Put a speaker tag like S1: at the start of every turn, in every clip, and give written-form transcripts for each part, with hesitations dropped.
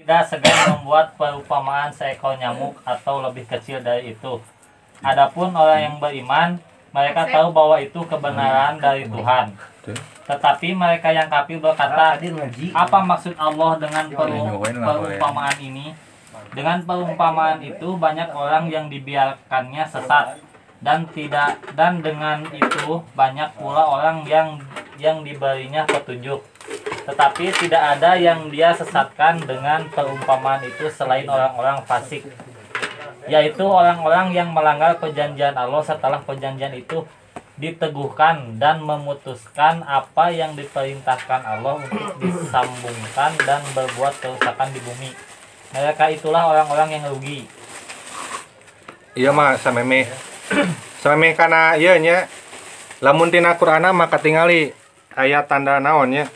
S1: tidak segan membuat perumpamaan seekor nyamuk atau lebih kecil dari itu. Adapun orang yang beriman, mereka tahu bahwa itu kebenaran dari Tuhan. Tetapi mereka yang kafir berkata, apa maksud Allah dengan perumpamaan ini? Dengan perumpamaan itu banyak orang yang dibiarkannya sesat, dan dengan itu banyak pula orang yang diberinya petunjuk. Tetapi tidak ada yang dia sesatkan dengan perumpamaan itu selain orang-orang fasik, yaitu orang-orang yang melanggar perjanjian Allah setelah perjanjian itu diteguhkan dan memutuskan apa yang diperintahkan Allah untuk disambungkan dan berbuat kerusakan di bumi. Mereka itulah orang-orang yang rugi.
S2: Iya mah sameme kana ieu nya lamun tina Qur'ana maka tingali ayat tanda naonnya.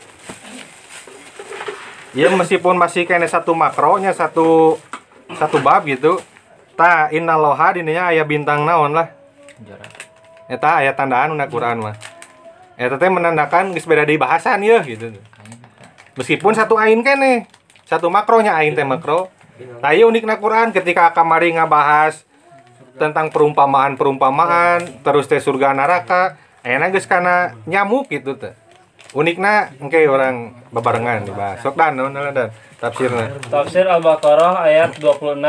S2: Ya meskipun masih kena satu makronya satu bab gitu. Ta innaloha dininya aya bintang naon lah. Eta aya tandaan na Quran mah. Eta teh menandakan geus beda di bahasan ya gitu. Meskipun satu ain kene, satu makronya ain teh makro. Nah ieu unikna Quran ketika kamari ngabahas tentang perumpamaan, terus teh surga neraka, ayeuna geus kana nyamuk gitu teh. Unikna engke orang bebarengan dibahas. Sok dan tafsirna.
S3: Tafsir Al-Baqarah ayat 26.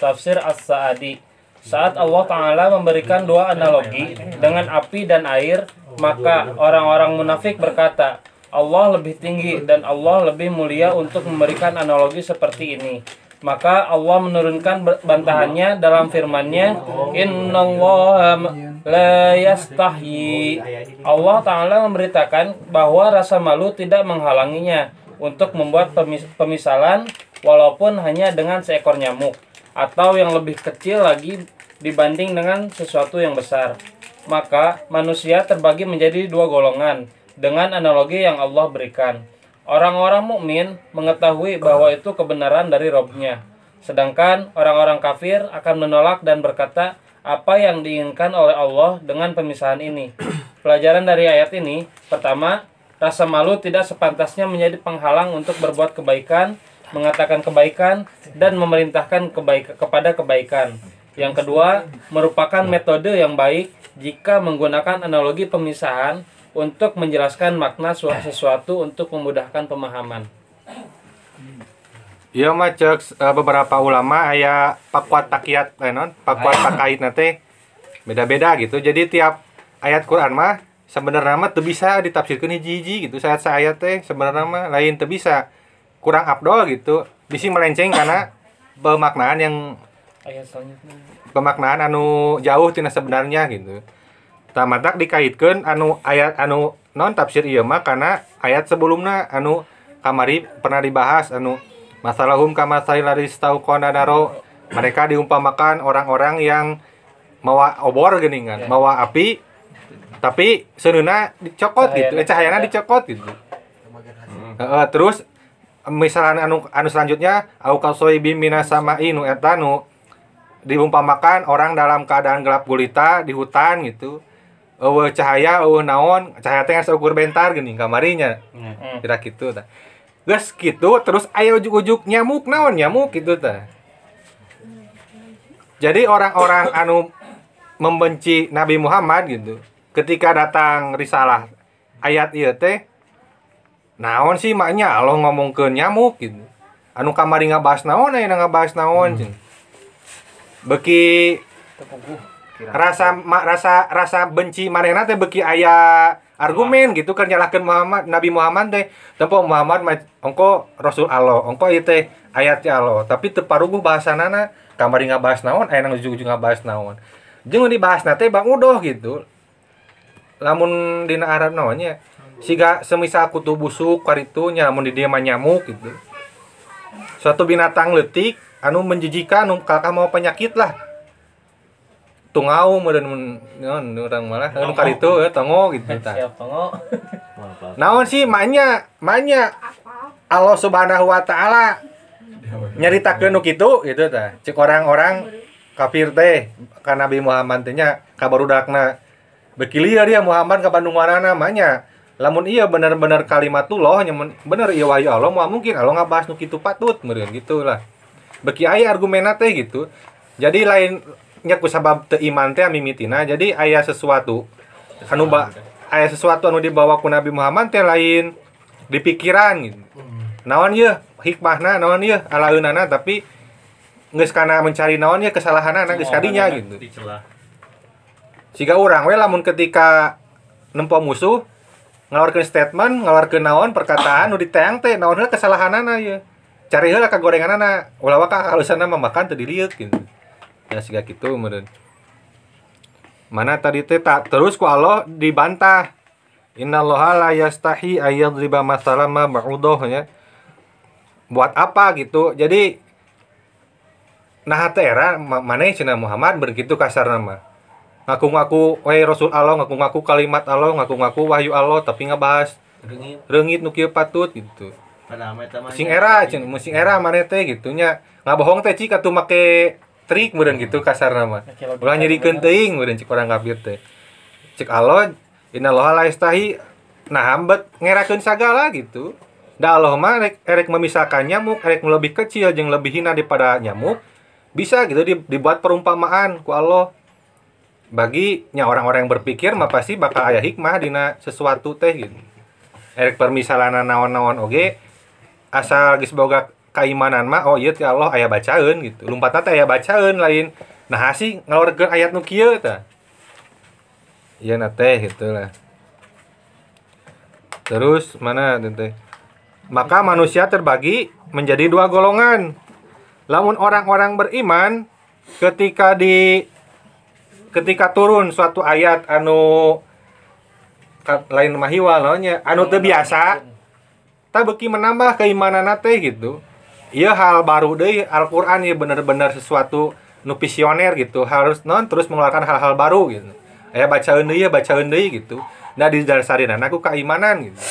S3: Tafsir As-Sa'di. Saat Allah Ta'ala memberikan dua analogi dengan api dan air, maka orang-orang munafik berkata, Allah lebih tinggi dan Allah lebih mulia untuk memberikan analogi seperti ini. Maka Allah menurunkan bantahannya dalam firman-Nya, Innallaha la yastahyi. Allah Ta'ala memberitakan bahwa rasa malu tidak menghalanginya untuk membuat pemisalan walaupun hanya dengan seekor nyamuk atau yang lebih kecil lagi dibanding dengan sesuatu yang besar. Maka manusia terbagi menjadi dua golongan dengan analogi yang Allah berikan. Orang-orang mukmin mengetahui bahwa itu kebenaran dari Rabb-Nya. Sedangkan orang-orang kafir akan menolak dan berkata apa yang diinginkan oleh Allah dengan pemisahan ini. Pelajaran dari ayat ini, pertama, rasa malu tidak sepantasnya menjadi penghalang untuk berbuat kebaikan, mengatakan kebaikan, dan memerintahkan kepada kebaikan. Yang kedua, merupakan metode yang baik jika menggunakan analogi pemisahan untuk menjelaskan makna sesuatu untuk memudahkan pemahaman.
S2: Iya mah cek beberapa ulama aya pakuat takiat pakuat takait nate beda-beda gitu. Jadi tiap ayat Quran mah sebenarnya mah teu bisa ditafsirkeun hiji-hiji gitu. Sayat teh sebenarnya mah lain teu bisa. Kurang afdol gitu. Bisi melenceng karena pemaknaan yang
S3: Ayat selanjutnya.
S2: Pemaknaan anu jauh tina sebenarnya gitu. Tamatak dikaitkeun ayat non tafsir ieu mah kana ayat sebelumna anu kamari pernah dibahas masalahum kama sailari stauqona naro. Mereka diumpamakan orang-orang yang mawa obor geuningan, mawa api tapi seuneuna dicokot gitu, cahayana dicokot gitu. Terus misalnya anu selanjutnya au kasoibim minasama'i nu eta nu diumpamakan orang dalam keadaan gelap gulita di hutan gitu. Cahaya naon cahaya teh seukur bentar geuning kamarinya. Kira kitu tah. Geus kitu terus aya ujug-ujug nyamuk naon nyamuk gitu tah. Jadi orang-orang anu membenci Nabi Muhammad gitu. Ketika datang risalah ayat ieu teh naon sih maknya Allah ngomongkeun nyamuk gitu. Anu kamari ngabahas naon aya ngabahas naon. Beki rasa benci manehna teh beki aya argumen gitu keur nyalahkeun Nabi Muhammad teh tempo Muhammad ongko Rasul Allah ongko ieu teh ayat Allah tapi teu paruguh bahasanana kamari ngabahas naon aya nang ujug-ujug ngabahas naon jeung dibahasna teh Bang Udoh gitu lamun dina Arab naonnya siga semisal kutu busuk karitu nya lamun di dieu mah nyamuk gitu suatu binatang leutik anu menjijikan anu kakak mau penyakit lah tungau meureun urang malah anu karitu tongo gitu tah. Siap tongo. Naon sih manya Allah Subhanahu wa taala nyaritakeun nu kitu gitu tah. Cek orang-orang kafir teh ka Nabi Muhammad teh nya ka barudakna beki lieur dia Muhammad ka Bandung warana manya lamun iya bener-bener kalimatullah nyamun bener iya wahyu Allah mau mungkin Allah ngabahas nu kitu patut meureun gitu lah. Beki aya argumenna teh gitu. Jadi lain nya ku sabab teu iman teh mimitina. Jadi aya sesuatu aya sesuatu anu dibawa ku Nabi Muhammad teh lain dipikiran gitu. Naon ieu hikmahna, naon ieu alaeunana tapi geus kana mencari naon ieu kesalahanana geus kadinya gitu. Siga urang we lamun ketika nempo musuh ngaluarkeun statement, ngaluarkeun naon perkataan nu diteang teh naon heula kesalahanana ieu. Cari heula kagorenganana, ulah ka halusana mah makan teu dilieur gitu. Ya siga kitu meureun. Mana tadi teh terus ku Allah dibantah. Innallaha la yastahi ayyadriba masalan ma ba'udah nya. Buat apa gitu. Jadi nah teh era maneh cenah Muhammad begitu kasarna mah. Ngaku-ngaku we Rasul Allah, ngaku-ngaku kalimat Allah, ngaku-ngaku wahyu Allah tapi ngebahas reungit nu kieu patut gitu. Sing era cenah, sing era maneh teh gitu nya. Ngabohong teh cik atuh make trik meureun gitu kasarna mah. Ulah nyerikeun teuing meureun cik orang kafir teh. Cik Allah innallaha la yastahi nah hambet ngerakeun sagala gitu. Da Allah mah erek memisahkan nyamuk, erek lebih kecil jeung lebih hina daripada nyamuk. Bisa gitu dibuat perumpamaan ku Allah. Bagi nya orang-orang yang berpikir mah pasti bakal aya hikmah dina sesuatu teh gitu. Erek permisalan naon-naon oge asal geus boga keimanan mah oh ieu ti Allah aya bacaeun gitu. Lumpatna teh aya bacaeun lain. Nah sih ngaluarkeun ayat nu kieu tah. Ieu na teh gitu lah. Terus mana teh? Maka manusia terbagi menjadi dua golongan. Lamun orang-orang beriman ketika turun suatu ayat anu lain mahiwal naonnya anu teu biasa ta beuki menambah keimananna teh gitu. Ieu hal baru deui Al-Qur'an ieu bener-bener sesuatu nu visioner gitu. Harus terus mengeluarkan hal-hal baru gitu. Aya bacaeun deui gitu. Nah didasarina ku keimanan gitu.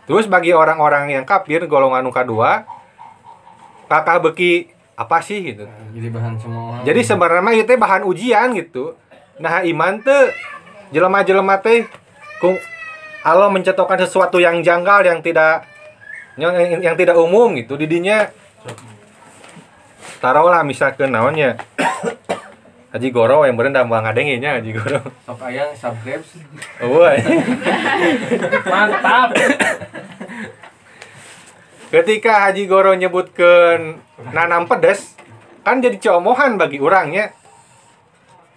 S2: Terus bagi orang-orang yang kafir golongan nu kadua kakak beuki apa sih gitu.
S4: Jadi bahan semua.
S2: Jadi sebenarnya itu bahan ujian gitu. Nah iman teh jelema-jelema teh ku Allah mencetokkan sesuatu yang janggal yang tidak umum gitu di dinya. Taruhlah misalkan naonnya Haji Goro yang berendah mau ngadenginya Haji Goro.
S4: Sok aya subscribe.
S2: Woi.
S3: Mantap.
S2: Ketika Haji Goro nyebutkeun nanam pedes, kan jadi ceomohan bagi orangnya.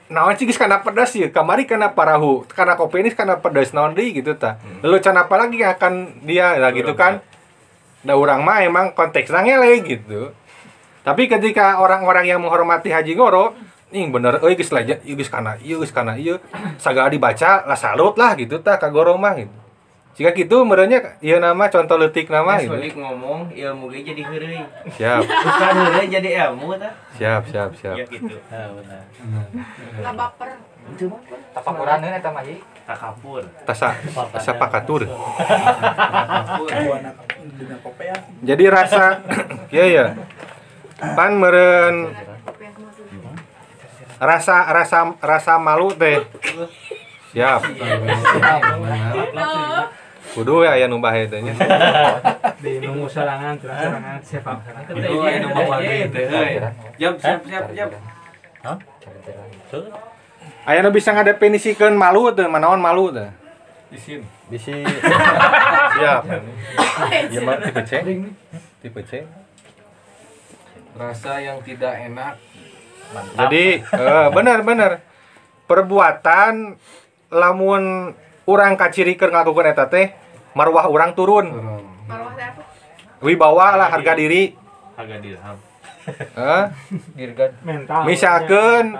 S2: Naon sih geus kana pedes ieu, kamari kana parahu, kana kopi ini kana pedes naon deui gitu tah. Lalu can apa lagi yang akan dia lah gitu kan. Da urang mah emang konteksna ngele gitu. Tapi ketika orang-orang yang menghormati Haji Goro, nih bener euy geus laja, ieu geus kana ieu, sagala dibaca lah salut lah gitu tah ka Goro mah gitu. Jika gitu merenya ieu nama contoh leutik nama gitu.
S4: Sodik ngomong ilmu ge jadi heureuy.
S2: Siap.
S4: Bukan heureuy jadi ilmu tah.
S2: Siap.
S4: Ya gitu.
S3: Benar.
S5: Lah baper.
S1: Tapakuran eta mah ieu.
S4: Takapur.
S2: Tasa pakatur. Jadi rasa ya. Pan meureun rasa malu teh. Siap. Kudu ya aya nu bae teh nya.
S6: Di nunggu serangan sepak.
S4: Itu aya nu mawagi teh euy. Siap.
S3: Hah?
S2: Aya nu bisa ngadefinisikeun malu teh, manaon malu teh?
S4: Isin.
S2: Bisi. Siap. Ieu mah tipe C.
S4: Rasa yang tidak enak.
S2: Jadi benar perbuatan lamun urang kacirikeun ngakukeun eta teh marwah urang turun.
S5: Marwah teh apa?
S2: Wibawa lah harga diri.
S4: Harga dirham.
S3: Dirgan.
S6: Mental.
S2: Misalkeun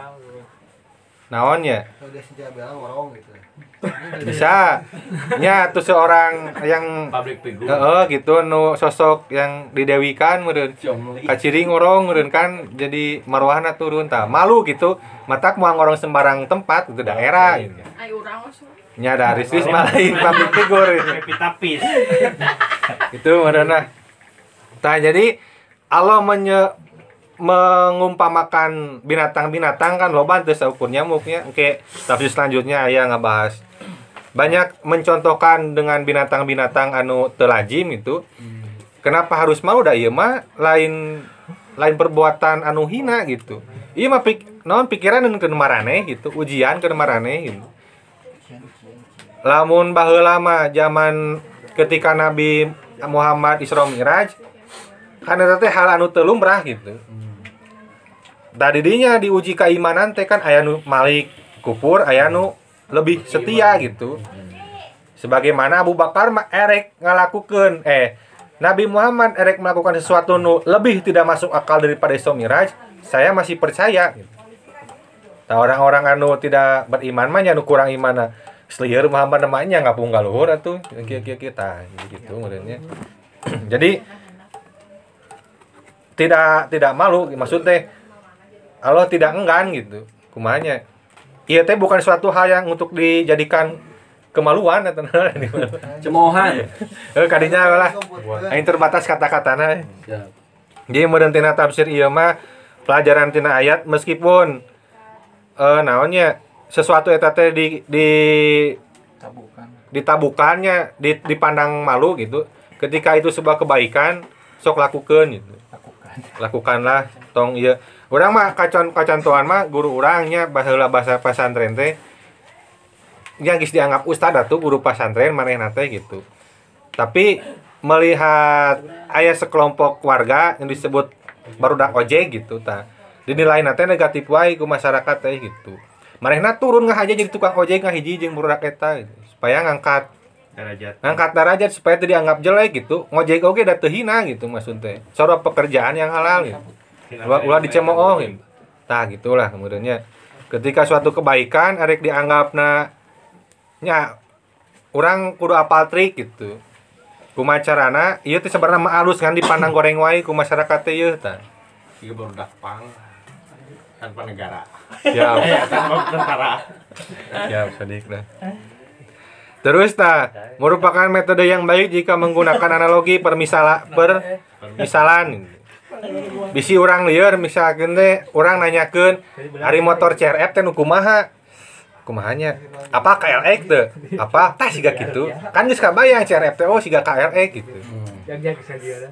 S2: naon ya? Bisa. Nya tuh seorang yang
S4: Public figure.
S2: gitu nu sosok yang didewikan meureun. Kaciri ngorong meureun kan jadi marwahna turun tah. Malu gitu. Matak moal ngorong sembarang tempat itu daerah gitu.
S5: Ai urang mah.
S2: Nya da ristis malain public figure
S3: Pitapis.
S2: itu meureunna. Tah jadi Allah mengumpamakan binatang-binatang kan loba teu saukur nyamuknya. Oke, tafsir selanjutnya aya ngabahas banyak mencontohkan dengan binatang-binatang anu teu lazim itu. Kenapa harus malu da ieu mah lain perbuatan anu hina gitu. Ieu mah pikiran ke maraneh gitu, ujian ke maraneh gitu. Lamun baheula mah zaman ketika Nabi Muhammad Isra Mi'raj kan eta teh hal anu teu lumrah gitu. Tadi dinya diuji keimanan teh kan aya nu malik kufur, aya nu lebih setia gitu. Sebagaimana Abu Bakar mah erek ngalakukeun Nabi Muhammad erek melakukan sesuatu nu lebih tidak masuk akal daripada Isra Mi'raj, saya masih percaya gitu. Nah, orang-orang anu tidak beriman mah nya nu kurang iman selieur Muhammad namanya ngapung galuhur atuh kieu kita gitu ngeureunnya. Jadi tidak malu maksud teh Allah tidak enggan gitu. Kumanya ieu teh bukan suatu hal yang untuk dijadikan kemaluan atau
S4: Cemoohan.
S2: Kadinya lah aing terbatas kata-katana. Jadi meureun tina tafsir ieu mah pelajaran tina ayat meskipun naonnya sesuatu eta teh ditabukannya dipandang malu gitu. Ketika itu sebuah kebaikan sok lakukeun gitu. Lakukanlah tong ieu. Urang mah kacontohan mah guru urangnya baheula bahasa pesantren teh yang geus dianggap ustad atuh guru pesantren manehna teh gitu. Tapi melihat aya sekelompok warga yang disebut barudak ojek gitu tah. Dinilai teh negatif wae ku masyarakat teh gitu. Manehna turun ngahaja jadi tukang ojek ngahiji jeung barudak eta gitu. Supaya ngangkat derajat supaya teu dianggap jelek gitu. Ngojek oge da teu hina gitu maksud teh. Cara pekerjaan yang halal gitu. Ulah dicemooh gitu. Tah gitulah kemudiannya. Ketika suatu kebaikan arek dianggapna nya urang kudu apal trik gitu. Kumaha carana ieu teh sebenarnya mah alus kan dipandang goreng wae ku masyarakat teh ieu tah.
S4: Ieu barudak pang tanpa negara.
S2: Siap.
S4: Tanpa tentara.
S2: Siap sadik dah. Terus merupakan metode yang baik jika menggunakan analogi permisalan. Bisi urang lieur misalkeun teh urang nanyakeun ari motor CRF teh nu kumaha? Kumahanya? Apa KLX teh? Apa? Tah siga kitu. Kan geus kabayang CRF teh siga KLX gitu.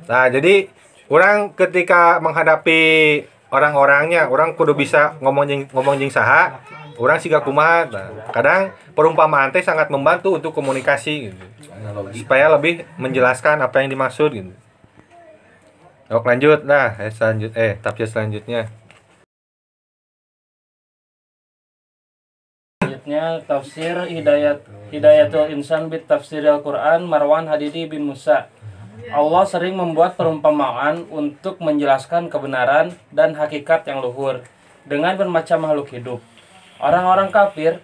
S2: Nah, jadi urang ketika menghadapi orang-orangnya, urang kudu bisa ngomong jeung saha, urang siga kumaha. Nah, kadang perumpamaan teh sangat membantu untuk komunikasi gitu. Supaya lebih menjelaskan apa yang dimaksud gitu. Oke, lanjut lah, tafsir selanjutnya.
S3: Selanjutnya tafsir Hidayatul Insan bit Tafsiril Quran Marwan Hadidi bin Musa. Allah sering membuat perumpamaan untuk menjelaskan kebenaran dan hakikat yang luhur dengan bermacam makhluk hidup. Orang-orang kafir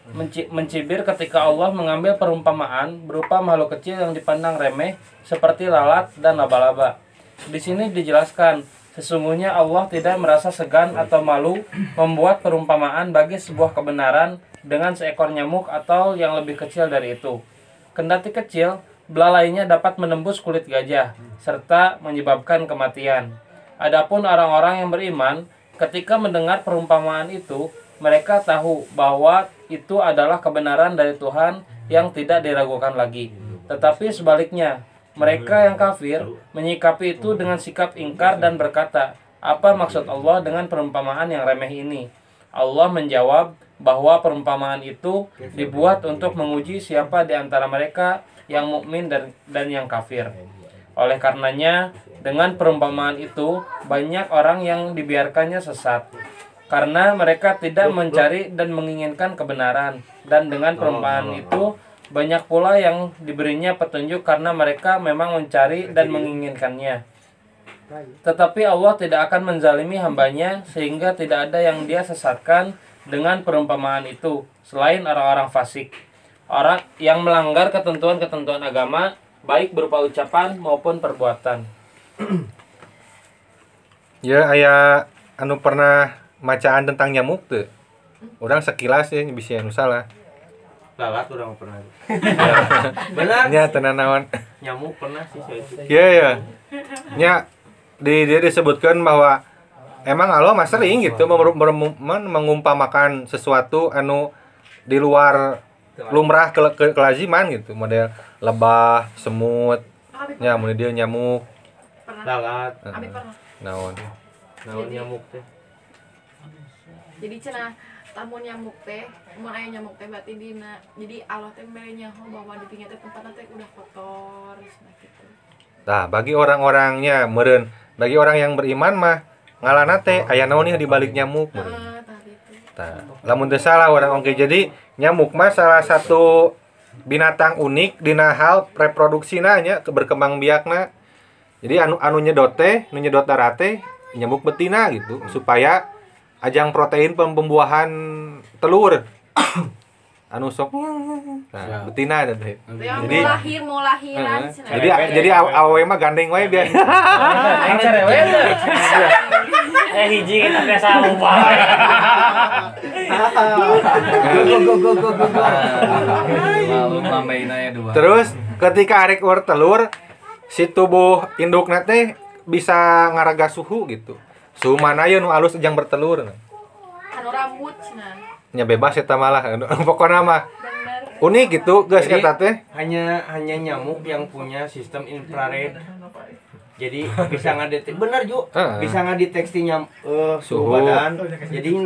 S3: mencibir ketika Allah mengambil perumpamaan berupa makhluk kecil yang dipandang remeh seperti lalat dan laba-laba. Di sini dijelaskan, sesungguhnya Allah tidak merasa segan atau malu membuat perumpamaan bagi sebuah kebenaran dengan seekor nyamuk atau yang lebih kecil dari itu. Kendati kecil, belalainya dapat menembus kulit gajah, serta menyebabkan kematian. Adapun orang-orang yang beriman, ketika mendengar perumpamaan itu, mereka tahu bahwa itu adalah kebenaran dari Tuhan yang tidak diragukan lagi. Tetapi sebaliknya, mereka yang kafir menyikapi itu dengan sikap ingkar dan berkata, apa maksud Allah dengan perumpamaan yang remeh ini? Allah menjawab bahwa perumpamaan itu dibuat untuk menguji siapa di antara mereka yang mukmin dan yang kafir. Oleh karenanya, dengan perumpamaan itu banyak orang yang dibiarkannya sesat karena mereka tidak mencari dan menginginkan kebenaran, dan dengan perumpamaan itu banyak pula yang diberinya petunjuk karena mereka memang mencari dan menginginkannya. Tetapi Allah tidak akan menzalimi hambanya sehingga tidak ada yang dia sesatkan dengan perumpamaan itu selain orang-orang fasik, orang yang melanggar ketentuan-ketentuan agama baik berupa ucapan maupun perbuatan.
S2: Ya aya anu pernah macaan tentang nyamuk tuh. Orang sekilas ya bisa anu salah.
S4: Lalat urang pernah.
S2: Benar. Nya tenan naon.
S4: Nyamuk pernah sih saya itu.
S2: Iya ya. Nya dia disebutkan bahwa emang Allah mah sering gitu mengumpamakan sesuatu anu di luar lumrah kelaziman gitu, model lebah, semut, nya mun dia nyamuk.
S5: Pernah.
S3: Lalat.
S5: Abi pernah.
S2: Naon.
S3: Naon nyamuk teh.
S5: Jadi cenah tamun nyamuk teh, mun aya nyamuk teh berarti dina. Jadi Allah teh mere nyaho bahwa di pinggir teh tempatna teh udah kotor cenah kitu.
S2: Nah, bagi orang-orangnya meureun, bagi orang yang beriman mah ngalana teh aya naon nih di balik nyamuk meureun.
S5: Heeh, tah gitu.
S2: Tah, lamun teu salah orang oge. Jadi nyamuk mah salah satu binatang unik dina hal reproduksina nya berkembang biakna. Jadi anu nyedot teh, nu nyedot darah teh nyamuk betina gitu supaya ajang protein pembuahan telur. Anu sok nah, betina teh.
S5: Yang
S2: Jadi
S5: mau lahiran cenah.
S2: jadi awewe mah gandeng we biar.
S3: Aing cerewet.
S1: Hiji kita teh salupa.
S4: Lalu lambaina ya dua.
S2: Terus ketika arek ueur telur, si tubuh indukna teh bisa ngaraga suhu gitu. Suhu mana ye nu alus ejang bertelur.
S5: Anu rambut cenah.
S2: Nya bebas eta malah. Pokona mah
S5: Bener.
S2: unik gitu geus
S7: Jadi,
S2: eta teh.
S7: hanya nyamuk yang punya sistem infrared. Jadi bisa ngadeteksi bener Ju.
S2: Heeh.
S7: Bisa ngadeteksi suhu
S2: Suhu.
S7: badan. Jadi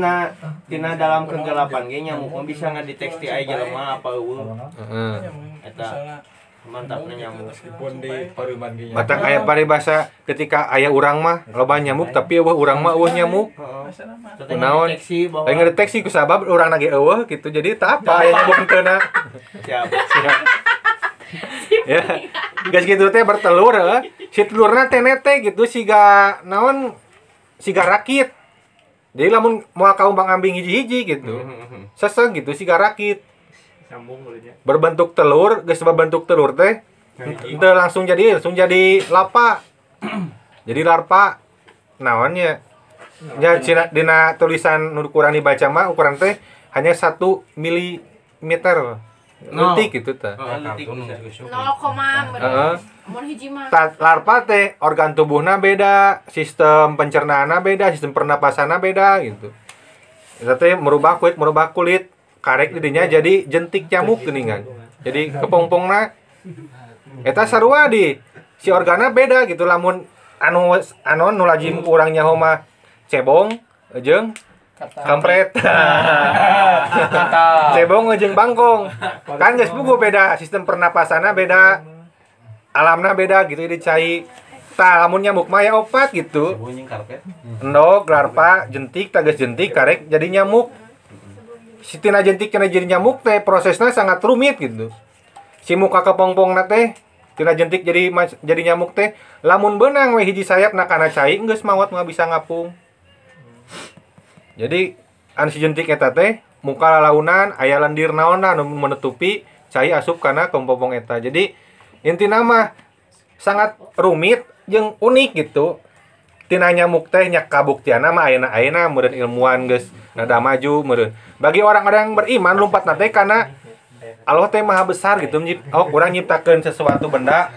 S7: tina dalam kegelapan ge nyamuk mah bisa ngadeteksi aya jelema apa eueuh.
S2: Heeh.
S7: Eta mantapnya nyamuk.
S2: Matak aya paribasa ketika aya urang mah loba nyamuk tapi eueuh urang mah eueuh nyamuk.
S7: Heeh.
S2: Kunaon?
S7: Deteksi bahwa
S2: Aing ngedeteksi ku sabab urang nage eueuh gitu. Jadi teu apa aya nyamuk henteu.
S7: siap.
S2: Ya. Geus kitu teh bertelur heuh. Si telurna teh nete gitu siga naon siga rakit. Jadi lamun moal kaumbang ambing hiji-hiji gitu. Seseg gitu siga rakit.
S6: Sambung mulutnya.
S2: Berbentuk telur, geus berbentuk telur teh teu langsung jadi larva. Jadi larva naonnya? Ya dina tulisan nu kurang dibaca mah ukuran teh hanya 1 milimeter. Letik gitu tah.
S7: Letik.
S5: 0,
S2: Heeh.
S5: mun hiji mah.
S2: Larva teh organ tubuhna beda, sistem pencernaanna beda, sistem pernapasanna beda gitu. Eta teh merubah kulit karek di dinya jadi jentik nyamuk geuningan. Jadi kepompongna eta sarua di si organna beda gitu lamun anu nu lajim urang nyaho mah cebong jeung kampret. Cebong jeung bangkong. Kan geus puguh beda, sistem pernapasanna beda, alamna beda gitu jadi cai. Tah lamun nyamuk mah ya opat gitu.
S4: Bunyi karpet.
S2: Endog, larva, jentik, tages jentik, karek jadi nyamuk. Si tina jentik kena jadi nyamuk teh prosesnya sangat rumit gitu. Si muka kepompongna teh tina jentik jadi nyamuk teh lamun beunang we hiji sayap na kana cai geus mawat mah bisa ngapung. Jadi anu si jentik eta teh muka lalaunan aya lendir naonna anu menutupi cai asup kana kepompong eta. Jadi intina mah sangat rumit jeung unik gitu. Tina nyamuk teh nya kabuktianna mah ayeuna meureun ilmuwan geus rada maju meureun. Bagi orang-orang yang beriman lompatna teh kana Allah teh maha besar gitu. Urang nyiptakeun sesuatu benda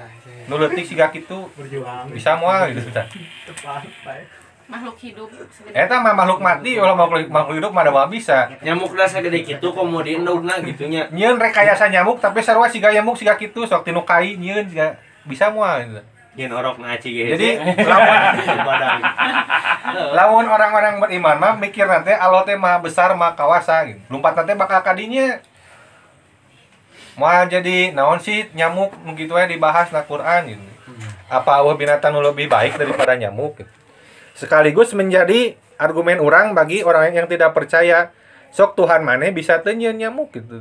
S2: nu leutik siga kitu
S6: Berjuang.
S2: bisa moal gitu tah.
S6: Tepat, baik.
S5: Makhluk hidup segede.
S2: Eta mah makhluk mati kalau makhluk hidup mah moal bisa.
S7: Nyamukna sagede kitu komo di endogna gitu nya.
S2: Nyieun rekayasa nyamuk tapi sarua siga nyamuk siga kitu sok tinu kai nyieun siga bisa moal gitu.
S7: Yen orokna aci ge.
S2: Jadi
S7: badan.
S2: lamun orang-orang beriman mah mikir nanti Allah teh maha besar maha kawasa gitu. Lompat nanti bakal kadinya. Mau jadi naon sih nyamuk begitu ya dibahas na Quran gitu. Apa eueuh binatang nu lebih baik daripada nyamuk gitu. Sekaligus menjadi argumen orang bagi orang yang tidak percaya sok Tuhan maneh bisa teu nyieun nyamuk gitu.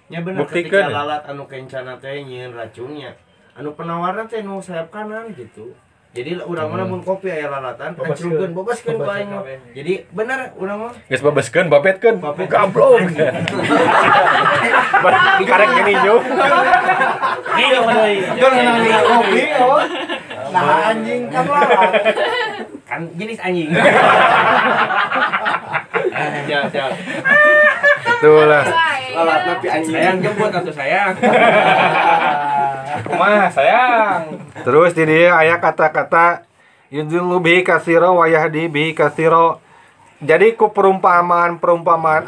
S7: Ya bener
S2: Buktikeun.
S7: ketika lalat anu kencana teh nyieun racunnya. Anu penawarna teh nu sayap kanan gitu. Jadi urang mah mun kopi aya lalatan hancurkeun bobaskeun ku aing. Jadi bener urang mah
S2: Geus babeskeun, babetkeun, gablok. Karek gini nyu.
S1: Gitu deui.
S7: kopi oh. Nah anjing kan lalat. Kan jenis anjing. Siap.
S2: Itulah.
S7: Lalat tapi anjing. Sayang jemput atuh sayang.
S2: Kumaha sayang. Terus di dia aya kata-kata yudhillu bihi katsira wa yahdi bihi katsira. Jadi ku perumpamaan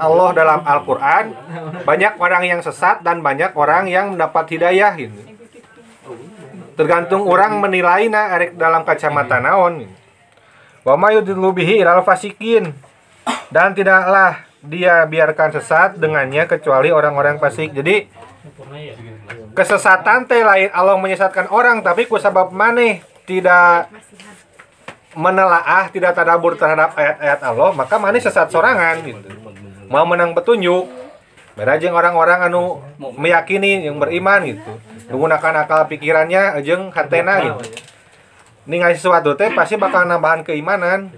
S2: Allah dalam Al-Qur'an banyak orang yang sesat dan banyak orang yang mendapat hidayah gitu. Tergantung orang menilai arek dalam kacamata naon gitu. Wa may yudillu bihi ilal fasikin. Dan tidaklah dia biarkan sesat dengannya kecuali orang-orang fasik. Jadi kesesatan teh lain Allah menyesatkan orang, tapi ku sabab maneh tidak menelaah, tidak tadabbur terhadap ayat-ayat Allah, maka maneh sesat sorangan gitu. Mau menang petunjuk. Beda jeung orang-orang anu meyakini yang beriman gitu. Menggunakan akal pikirannya jeung hatena gitu. Ningali sesuatu teh pasti bakal nambahan keimanan.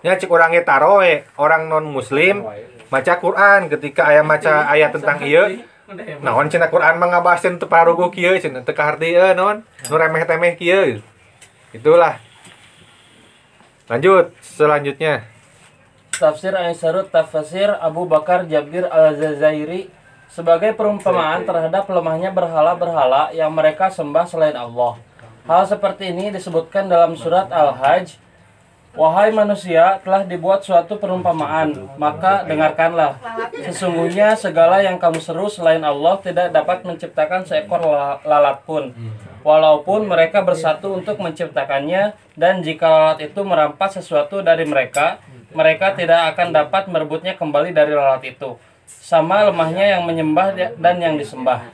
S2: Ya cik orang taroe, orang non muslim maca Quran ketika aya maca ayat tentang ieu. Naon cenah Quran mah ngabaseun teu pararuguh kieu cenah teu kaharti naon nu remeh-temeh kieu. Itulah. Lanjut selanjutnya.
S3: Tafsir Aisyarut Tafsir Abu Bakar Jabir Al-Jazairi sebagai perumpamaan terhadap lemahnya berhala-berhala yang mereka sembah selain Allah. Hal seperti ini disebutkan dalam surat Al-Hajj. Wahai manusia, telah dibuat suatu perumpamaan, maka dengarkanlah. Sesungguhnya segala yang kamu seru selain Allah tidak dapat menciptakan seekor lalat pun. Walaupun mereka bersatu untuk menciptakannya, dan jika lalat itu merampas sesuatu dari mereka, mereka tidak akan dapat merebutnya kembali dari lalat itu. Sama lemahnya yang menyembah dan yang disembah.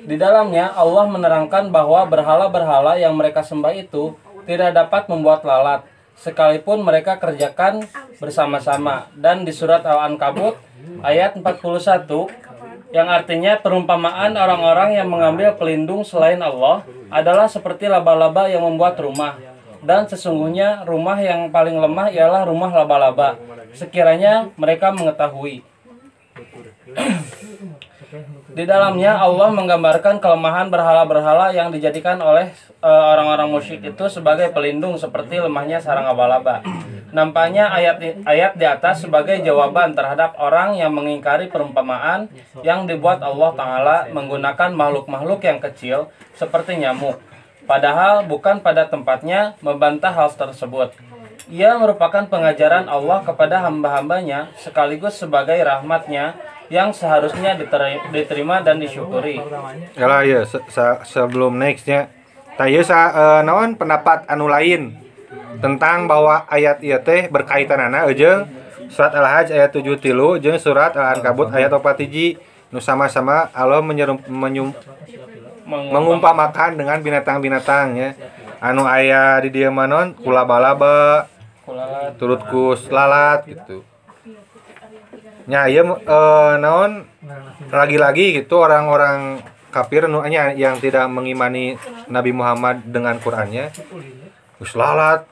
S3: Di dalamnya Allah menerangkan bahwa berhala-berhala yang mereka sembah itu tidak dapat membuat lalat, sekalipun mereka kerjakan bersama-sama. Dan di surat Al-Ankabut ayat 41 yang artinya perumpamaan orang-orang yang mengambil pelindung selain Allah adalah seperti laba-laba yang membuat rumah. Dan sesungguhnya rumah yang paling lemah ialah rumah laba-laba, sekiranya mereka mengetahui. Di dalamnya Allah menggambarkan kelemahan berhala-berhala yang dijadikan oleh orang-orang musyrik itu sebagai pelindung seperti lemahnya sarang laba-laba. Nampaknya ayat di atas sebagai jawaban terhadap orang yang mengingkari perumpamaan yang dibuat Allah Ta'ala menggunakan makhluk-makhluk yang kecil seperti nyamuk. Padahal bukan pada tempatnya membantah hal tersebut. Ia merupakan pengajaran Allah kepada hamba-hambanya sekaligus sebagai rahmatnya yang seharusnya diterima dan disyukuri.
S2: Yalah ya sebelum nextnya, tanya naon pendapat anu lain tentang bahwa ayat ieu teh berkaitanana jeung surat Al-Hajj ayat 7 tilu jeung surat Al-Ankabut ayat 4 nu sama-sama Allah mengumpamakan dengan binatang-binatang ya. Anu aya di dieu manon kulaba-laba, turut ku lalat gitu. Nya ieu naon lagi-lagi gitu orang-orang kafir nya yang tidak mengimani Nabi Muhammad dengan Qur'annya. Geus lalat,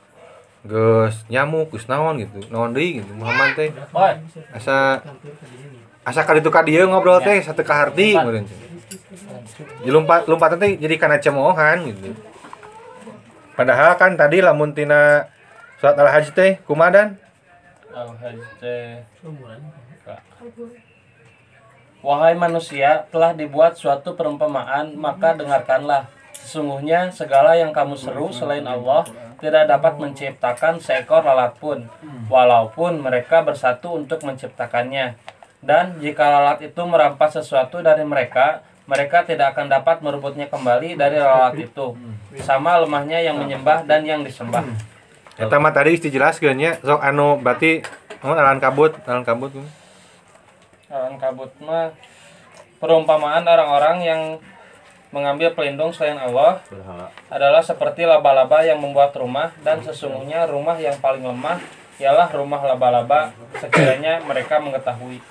S2: geus nyamuk, geus naon gitu. Naon deui gitu Muhammad teh. Asa kaditu ka dieu ngobrol teh sateu kaharti meureun. Lompat teh jadi kana cemoohan gitu. Padahal kan tadi lamun tina surat Al-Hajj teh kumaha dan?
S3: Al-Hajj teh Wahai manusia, telah dibuat suatu perumpamaan, maka dengarkanlah. Sesungguhnya segala yang kamu seru selain Allah tidak dapat menciptakan seekor lalat pun, walaupun mereka bersatu untuk menciptakannya. Dan jika lalat itu merampas sesuatu dari mereka, mereka tidak akan dapat merebutnya kembali dari lalat itu. Sama lemahnya yang menyembah dan yang disembah.
S2: Eta mah tadi dijelaskeun nya, sok anu berarti Al-Ankabut.
S3: Al-Ankabut mah perumpamaan orang-orang yang mengambil pelindung selain Allah adalah seperti laba-laba yang membuat rumah, dan sesungguhnya rumah yang paling lemah ialah rumah laba-laba sekiranya mereka mengetahui.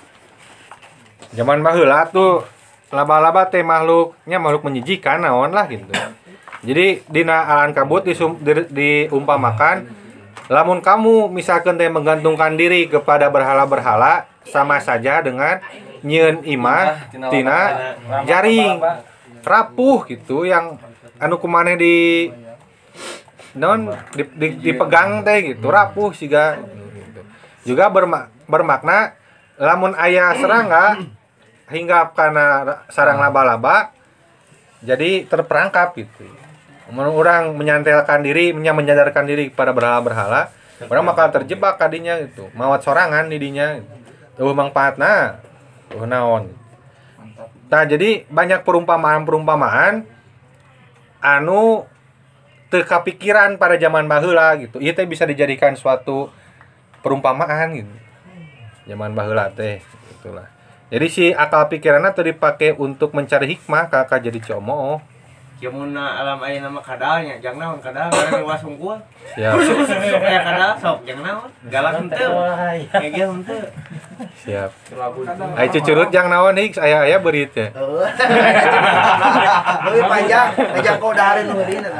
S2: Zaman baheula tuh laba-laba teh makhluk menjijikan naon lah gitu. Jadi dina Al-Ankabut diumpamakan lamun kamu misalkan teh menggantungkan diri kepada berhala-berhala sama saja dengan nyieun imah tina jaring rapuh gitu yang anu kumaneh dipegang teh gitu rapuh siga gitu. Juga bermakna lamun aya serangga hingga kana sarang laba-laba jadi terperangkap gitu. Orang menyandarkan diri kepada berhala-berhala Orang bakal terjebak kadinya gitu. Mawat sorangan di dinya. Tuh mangpaatna. Tuh naon. Nah, jadi banyak perumpamaan-perumpamaan anu teu kapikiran pada zaman baheula gitu. Ieu teh bisa dijadikan suatu perumpamaan gitu. Zaman baheula teh gitulah. Jadi si akal pikiranna teu dipake untuk mencari hikmah kakak jadi comooh.
S7: Ya mun alam aya nama kadalnya, jang naon kadal karena luas hungkul.
S2: Siap.
S7: Sok aya kadal sok jang naon. Galak henteu. Ngege henteu.
S2: Siap. Ai cucurut jang naon hiks aya beurit teh.
S7: Leuwih panjang, ngajak kau dahareun nu dina.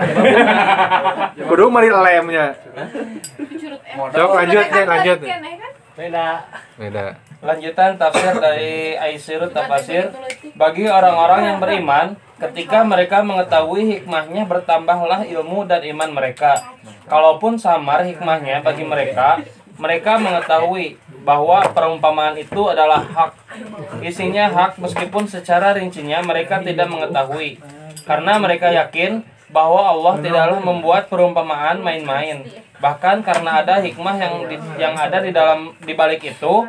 S2: Kudu mari lemnya. Sok lanjut. Beda.
S3: Lanjutan tafsir dari Aisirut Tafsir. Bagi orang-orang yang beriman, ketika mereka mengetahui hikmahnya bertambahlah ilmu dan iman mereka. Kalaupun samar hikmahnya bagi mereka, mereka mengetahui bahwa perumpamaan itu adalah hak. Isinya hak meskipun secara rincinya mereka tidak mengetahui. Karena mereka yakin bahwa Allah tidaklah membuat perumpamaan main-main. Bahkan karena ada hikmah yang ada di balik itu.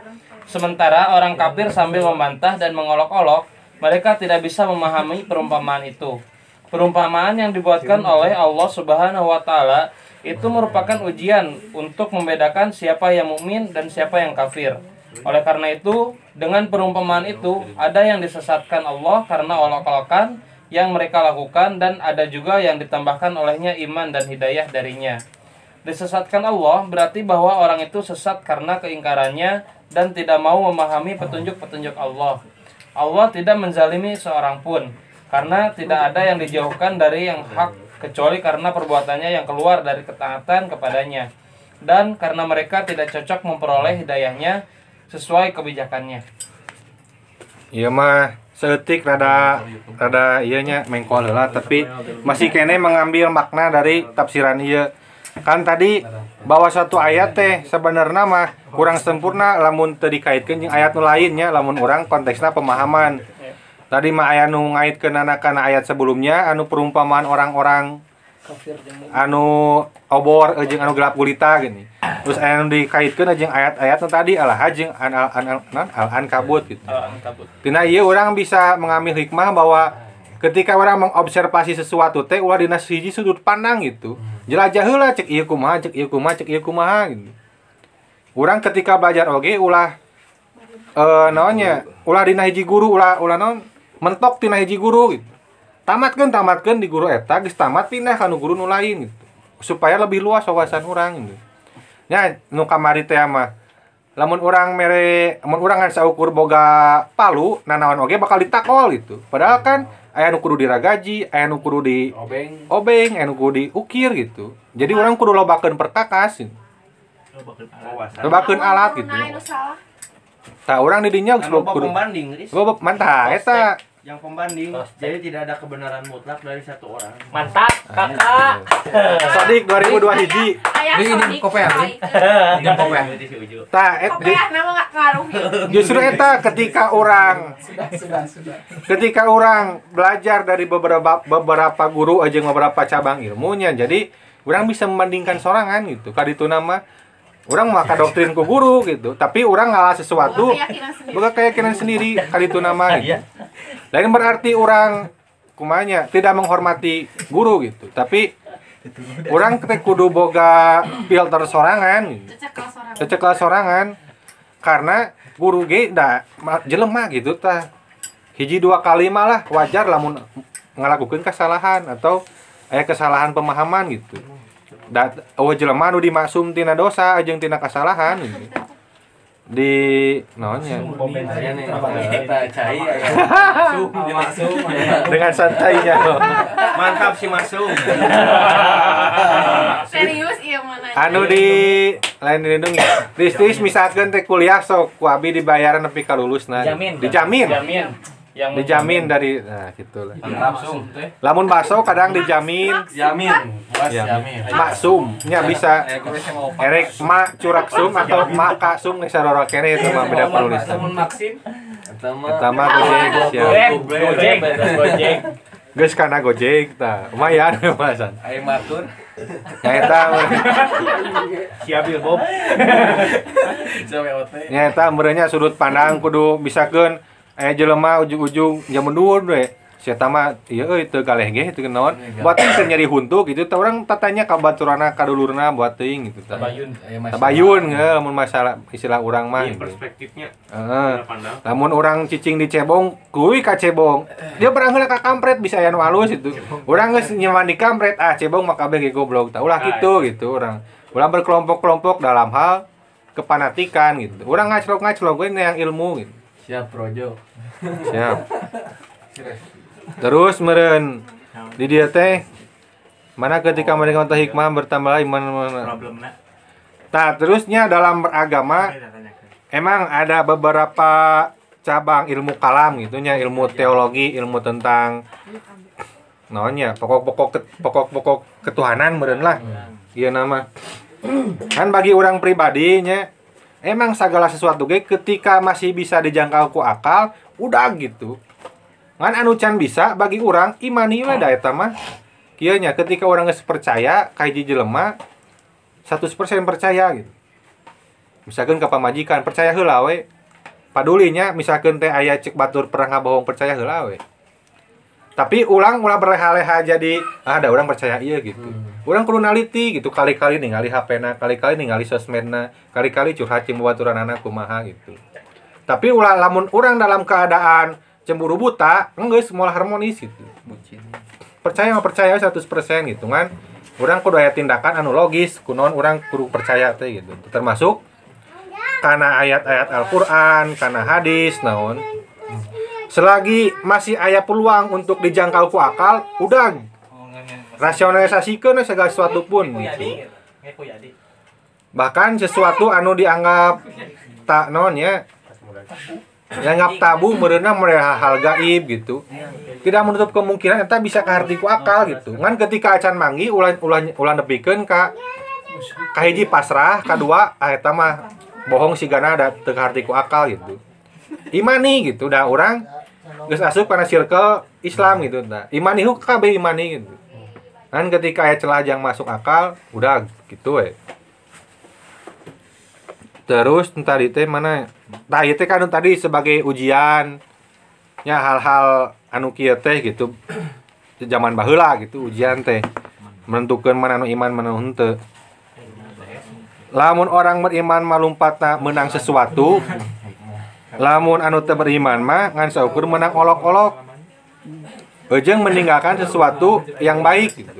S3: Sementara orang kafir sambil membantah dan mengolok-olok, mereka tidak bisa memahami perumpamaan itu. Perumpamaan yang dibuatkan oleh Allah Subhanahu wa taala itu merupakan ujian untuk membedakan siapa yang mukmin dan siapa yang kafir. Oleh karena itu, dengan perumpamaan itu ada yang disesatkan Allah karena olok-olokan yang mereka lakukan dan ada juga yang ditambahkan olehnya iman dan hidayah darinya. Disesatkan Allah berarti bahwa orang itu sesat karena keingkarannya dan tidak mau memahami petunjuk-petunjuk Allah. Allah tidak menzalimi seorang pun, karena tidak ada yang dijauhkan dari yang hak kecuali karena perbuatannya yang keluar dari ketaatan kepadanya, dan karena mereka tidak cocok memperoleh hidayahnya sesuai kebijakannya.
S2: Iya mah seetik rada iyanya mengkol heula, tapi masih kene mengambil makna dari tafsiran ieu. Kan tadi bahwa suatu ayat teh sebenarnya mah kurang sempurna lamun teu dikaitkeun jeung ayat nu lainnya, lamun urang konteksna pemahaman. Tadi mah aya nu ngaitkeun kana ayat sebelumnya anu perumpamaan orang-orang anu obor jeung anu gelap gulita gini. Terus aya nu dikaitkeun jeung ayat-ayat nu tadi jeung Al-Ankabut gitu. Tina ieu urang bisa mengambil hikmah bahwa ketika orang mengobservasi sesuatu teh ulah dina hiji sudut pandang gitu. Jelajah heula cek ieu kumaha, cek ieu kumaha gitu. Urang ketika belajar oge ulah ulah dina hiji guru ulah naon mentok tina hiji guru gitu. Tamatkeun di guru eta geus tamat pindah ka nu guru nu lain gitu. Supaya lebih luas wawasan urang gitu. Nya nu kamari teh mah lamun urang ngan saukur boga palu nanaon oge bakal ditakol gitu. Padahal kan aya nu kudu diragaji, aya nu kudu di obeng, aya nu kudu diukir gitu. Jadi urang kudu lobakeun perkakas gitu. Lobakeun alat gitu. Tah urang di dinya
S7: Kan loba pembanding, Riz.
S2: mantap eta.
S7: Yang pembanding. Jadi tidak ada kebenaran mutlak dari satu orang.
S1: Mantap, kakak.
S2: Sodik 2002 hiji.
S5: Ini
S6: kopi apa?
S2: Tah
S5: nama enggak ngaruh.
S2: justru eta ketika orang belajar dari beberapa guru aja beberapa cabang ilmunya, jadi orang bisa membandingkan sorangan gitu. Kaditu nama orang maka doktrin ku guru gitu, tapi orang ngalah sesuatu boga keyakinan sendiri kaditu nama gitu. Lain berarti orang kumanya tidak menghormati guru gitu, tapi orang kudu boga filter sorangan gitu. Ceceklah sorangan karena guru ge da jelema gitu tah. Hiji dua kali malah wajar lamun ngalakukeun kesalahan atau aya kesalahan pemahaman gitu. Da jelema nu dimaksum tina dosa jeung tina kesalahan gitu. Di naonnya dengan santainya
S7: Mantap si Masum.
S5: Serius iya mana?
S2: anu di lain dilindungi Ristis misalkan teh kuliah sok ku abi dibayaran nepi ka lulusna dijamin dari gitulah lamun baso kadang dijamin maksum nya bisa erek mak curak sum atau mak kasum geus sarora keneh eta mah beda penulisna
S6: Maksim
S2: eta mah gojek siap
S1: Gojek.
S2: Geus kana Gojek tah. Lumayan bahasan.
S4: Aing matur.
S2: Nyaeta
S6: Siap Bob.
S4: Sampai ote.
S2: nyaeta merenya sudut pandang kudu bisakeun jelema ujung-ujung zaman duur we. Sia tah mah ieu euy teu galeh ge teu naon. Buat teu nyeri huntu gitu tah urang tatanya ka baturana kadulurna buat teuing gitu tah. Tabayun ge lamun masalah istilah urang mah.
S6: Iya,
S2: Gitu.
S6: perspektifnya.
S2: Heeh.
S6: Cara pandang.
S2: Lamun orang cicing di cebong, kuy ka cebong. Dia barang heula ka kampret bisa aya nu halus itu. Urang geus nyaman di kampret, cebong mah kabeh ge goblok. Tah ulah kitu gitu urang. Ulah berkelompok-kelompok dalam hal kepanatikan gitu. Urang ngaclok-ngaclok we yang ilmu gitu.
S4: Siap Projo.
S2: Siap. Terus meureun di dieu teh mana ketika mereka teh hikmah bertambah iman.
S6: Problemna.
S2: Nah, terusnya dalam beragama emang ada beberapa cabang ilmu kalam gitu nya, ilmu teologi, ilmu tentang naonnya, pokok-pokok ketuhanan meureun lah. Ieu nama. Kan bagi orang pribadinya emang segala sesuatu ge ketika masih bisa dijangkau ku akal, udah gitu. Ngan anu can bisa bagi orang imani we da eta mah. Kieu nya ketika orang geus percaya ka hiji jelema 100% percaya gitu. Misalkan ke pamajikan percaya heula we. Padulinya misalkan teh aya cek batur pernah ngabohong percaya heula we. Tapi ulah berleha-leha jadi ada orang percaya iya gitu. Urang kudu naliti gitu, kali-kali ningali HP-na, kali-kali ningali sosmedna, kali-kali curhat jeung babaturanana kumaha gitu. Tapi ulah lamun urang dalam keadaan cemburu buta, geus moal harmonis gitu. Percaya mah percaya 100% gitu kan. Urang kudu aya tindakan anu logis, kunaon urang kudu percaya teh gitu. Termasuk kana ayat-ayat Al-Qur'an, kana hadis naon. Selagi masih aya peluang untuk dijangkau ku akal, udah rasionalisasikeun segala sesuatu pun gitu. Bahkan sesuatu anu dianggap tak naon ya, dianggap tabu meureunna hal gaib gitu. Tidak menutup kemungkinan eta bisa kaharti ku akal gitu. Ngan ketika acan manggi ulah nepikeun ka hiji pasrah, kadua eta mah bohong sigana da teu kaharti ku akal gitu. Imani gitu dah urang geus asup kana circle Islam gitu dah. Imani hu kabeh imani gitu. Kan ketika aya celah yang masuk akal, udah gitu we. Terus tadi teh mana? Nah, ieu teh kan tadi sebagai ujian nya hal-hal anu kieu teh gitu. Zaman baheula gitu ujian teh. Menentukeun mana anu iman mana anu henteu. Lamun orang beriman malumpatna menang sesuatu, lamun anu teu beriman mah ngan saukur menang olok-olok. Ejeng meninggalkan sesuatu yang baik gitu.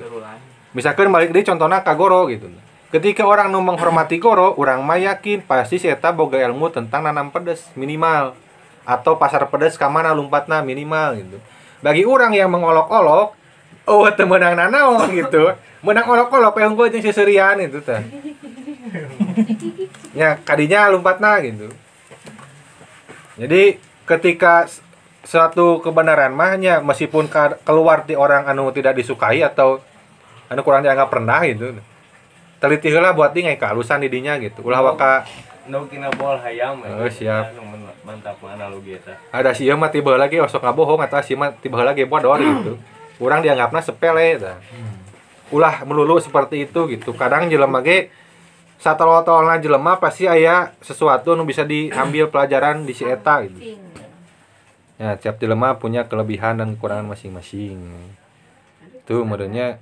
S2: Misalkan balik deui contohna ka goro gitu. Ketika orang nu menghormati goro, urang mah yakin pasti si eta boga ilmu tentang nanam pedes minimal atau pasar pedes ka mana lompatna minimal gitu. Bagi orang yang mengolok-olok, oh teu meunang nanaon gitu. Meunang olok-olok yang gua jeung seserian itu teh. Ya kadinya lompatna gitu. Jadi ketika suatu kebenaran mahnya meskipun keluar di orang anu tidak disukai atau anu kurang dianggap rendah gitu. Teliti heula buat di kehalusan didinya gitu. Ulah waka
S4: Nu kina bol hayam.
S2: Oh, siap.
S4: Mantap analogi eta.
S2: ada si ieu mah tiba lagi osok ngabohong atau si mah tiba lagi bodor gitu. Urang dianggapna sepele tah. Ulah melulu seperti itu gitu. Kadang jelema ge satolol-tololna jelema pasti aya sesuatu nu bisa diambil pelajaran di si eta gitu. Ya, tiap jelema punya kelebihan dan kekurangan masing-masing. Tuh modelnya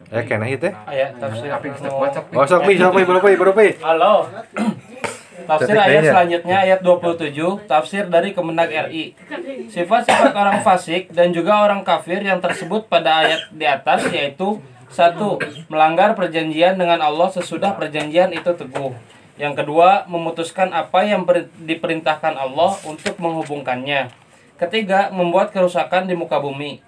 S2: kenah ieu teh.
S3: Ayat tafsir
S2: Oh, sok pi buru pi.
S3: Halo. Tafsir ayat selanjutnya ayat 27, tafsir dari Kemenag RI. Sifat-sifat orang fasik dan juga orang kafir yang tersebut pada ayat di atas yaitu 1. Melanggar perjanjian dengan Allah sesudah perjanjian itu teguh. Yang kedua, memutuskan apa yang diperintahkan Allah untuk menghubungkannya. Ketiga, membuat kerusakan di muka bumi.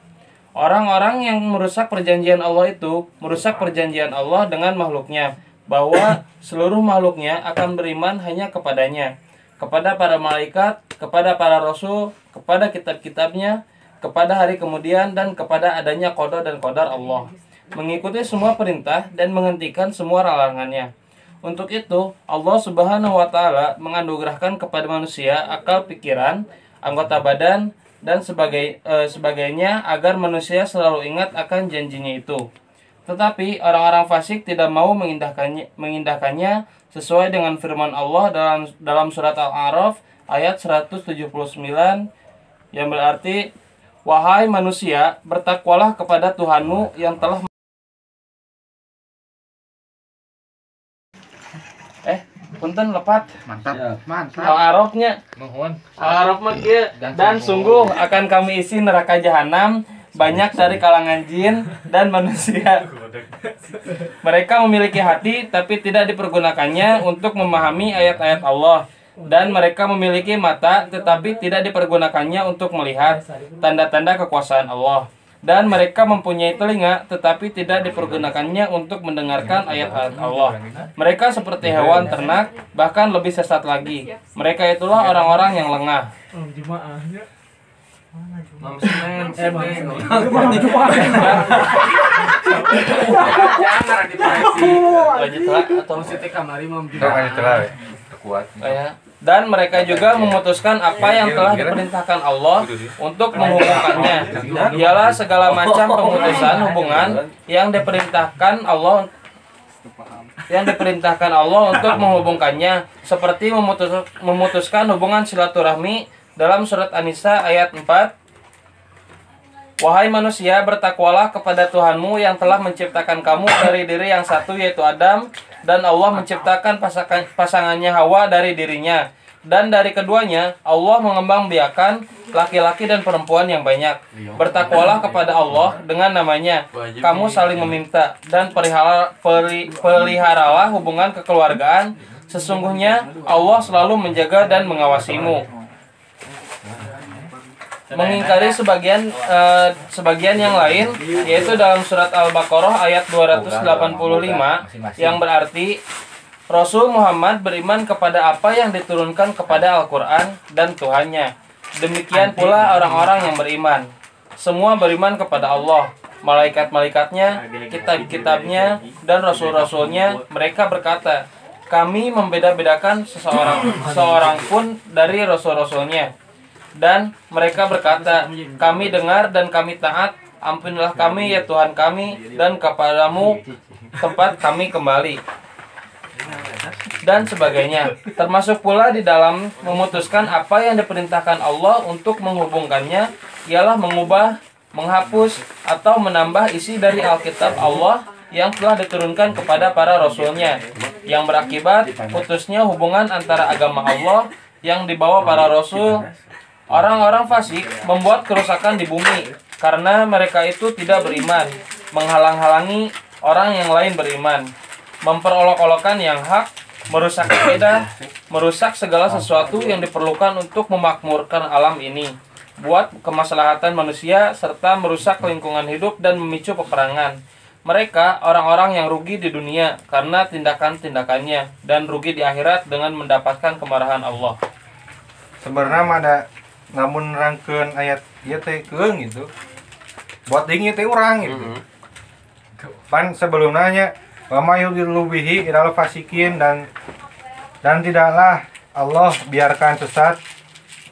S3: Orang-orang yang merusak perjanjian Allah itu merusak perjanjian Allah dengan makhluknya, bahwa seluruh makhluknya akan beriman hanya kepadanya, kepada para malaikat, kepada para rasul, kepada kitab-kitabnya, kepada hari kemudian, dan kepada adanya qada dan qadar Allah, mengikuti semua perintah dan menghentikan semua larangannya. Untuk itu, Allah Subhanahu wa Ta'ala menganugerahkan kepada manusia akal pikiran, anggota badan, dan sebagainya agar manusia selalu ingat akan janjinya itu. Tetapi orang-orang fasik tidak mau mengindahkannya sesuai dengan firman Allah dalam surat Al-A'raf ayat 179 yang berarti, wahai manusia, bertakwalah kepada Tuhanmu yang telah punten lepat
S2: Mantap. Mantap.
S3: Al-A'rafnya.
S1: Nuhun.
S3: Al-A'raf mah kieu. Dan sungguh akan kami isi neraka jahanam banyak dari kalangan jin dan manusia. Mereka memiliki hati tapi tidak dipergunakannya untuk memahami ayat-ayat Allah. Dan mereka memiliki mata tetapi tidak dipergunakannya untuk melihat tanda-tanda kekuasaan Allah. Dan mereka mempunyai telinga tetapi tidak dipergunakannya untuk mendengarkan ayat-ayat Allah. Mereka seperti hewan ternak, bahkan lebih sesat lagi. Mereka itulah orang-orang yang lengah. Dan mereka juga memutuskan apa yang telah diperintahkan Allah untuk menghubungkannya. Ialah segala macam pemutusan hubungan yang diperintahkan Allah untuk menghubungkannya, seperti memutuskan hubungan silaturahmi dalam surat An-Nisa ayat 4. Wahai manusia, bertakwalah kepada Tuhanmu yang telah menciptakan kamu dari diri yang satu, yaitu Adam, dan Allah menciptakan pasangannya Hawa dari dirinya. Dan dari keduanya, Allah mengembangbiakan laki-laki dan perempuan yang banyak. Bertakwalah kepada Allah dengan namanya. Kamu saling meminta dan peliharalah hubungan kekeluargaan. Sesungguhnya Allah selalu menjaga dan mengawasimu. Mengingkari sebagian yang lain, yaitu dalam surat Al-Baqarah ayat 285 yang berarti, Rasul Muhammad beriman kepada apa yang diturunkan kepada Al-Quran dan Tuhannya. Demikian pula orang-orang yang beriman. Semua beriman kepada Allah, malaikat-malaikatnya, kitab-kitabnya, dan rasul-rasulnya. Mereka berkata, kami membeda-bedakan seorang pun dari rasul-rasulnya. Dan mereka berkata, kami dengar dan kami taat, ampunilah kami ya Tuhan kami, dan kepadamu tempat kami kembali. Dan sebagainya. Termasuk pula di dalam memutuskan apa yang diperintahkan Allah untuk menghubungkannya, ialah mengubah, menghapus, atau menambah isi dari Alkitab Allah yang telah diturunkan kepada para rasulnya, yang berakibat putusnya hubungan antara agama Allah yang dibawa para rasul. Orang-orang fasik membuat kerusakan di bumi karena mereka itu tidak beriman, menghalang-halangi orang yang lain beriman, memperolok-olokkan yang hak, merusak akidah, merusak segala sesuatu yang diperlukan untuk memakmurkan alam ini, buat kemaslahatan manusia, serta merusak lingkungan hidup dan memicu peperangan. Mereka orang-orang yang rugi di dunia karena tindakan-tindakannya, dan rugi di akhirat dengan mendapatkan kemarahan Allah.
S2: Sebenarnya ada namun rangkeun ayat ieu teh keung gitu. Buat dingin teh urang gitu. Pan sebelumnya nya wa mayudillu bihi ilal fasikin, dan tidaklah Allah biarkan sesat